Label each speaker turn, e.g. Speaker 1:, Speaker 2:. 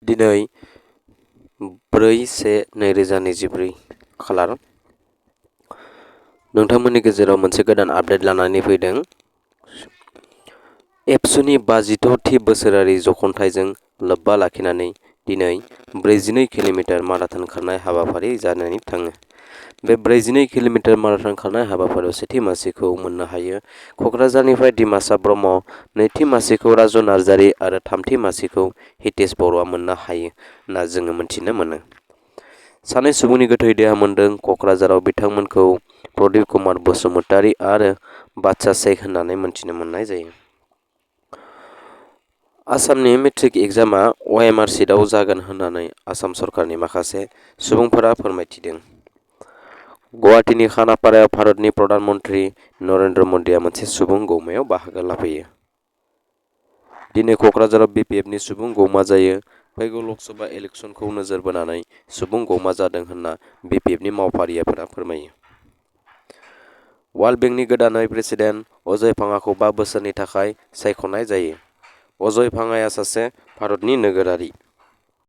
Speaker 1: दिनै 4/1/2024 खालार नोंथांमोननि गेजेराव मोनसे गोदान आपडेट लानानै फैदों। एबसुनि 56थि बोसोरारि जखनथाइजों लोब्बा लाखिनानै दिनै 42 किल'मिटार माराथन खारनाय हाबाफारि जानानै थाङो। बे 42 किल'मिटार माराथन खारनाय हाबाफारियाव सेथि मासिखौ मोननो हायो क'क्राझारनिफ्राय दिमासा ब्रह्म, नैथि मासिखौ राजु नार्जारि आरो थामथि मासिखौ हितेश बर'आ मोननो हायो होनना जोङो मिथिनो मोनो। सानै सुबुंनि गोथै देहा मोनदों क'क्राझाराव बिथांमोनखौ प्रदीप कुमार बसुमतारी आरो बादशाह शेख होननानै मिथिनो मोननाय जायो। आसामनि मेट्रिक एग्जामआ OMR सिटआव जागोन होननानै आसाम सरकारनि माखासे सुबुंफोरा फोरमायथिदों। गुवाहाटीनि खानापारायाव भारतनि प्रधान मन्त्रि नरेन्द्र मदिआ मोनसे सुबुं गौमायाव बाहागो लाफैयो। दिनै क'क्राझाराव BPFनि सुबुं गौमा जायो। फैगौ लकसभा इलेक्सनखौ नोजोर बोनानै सुबुं गौमा जादों होनना BPFनि मावफारियाफोरा फोरमायो। वर्ल्ड बेंकनि गोदानै प्रेसिडेन्ट अजय भांगाखौ 5 बोसोरनि थाखाय सायख'नाय जायो। अजय भांगाया सासे भारतनि नोगोरारि।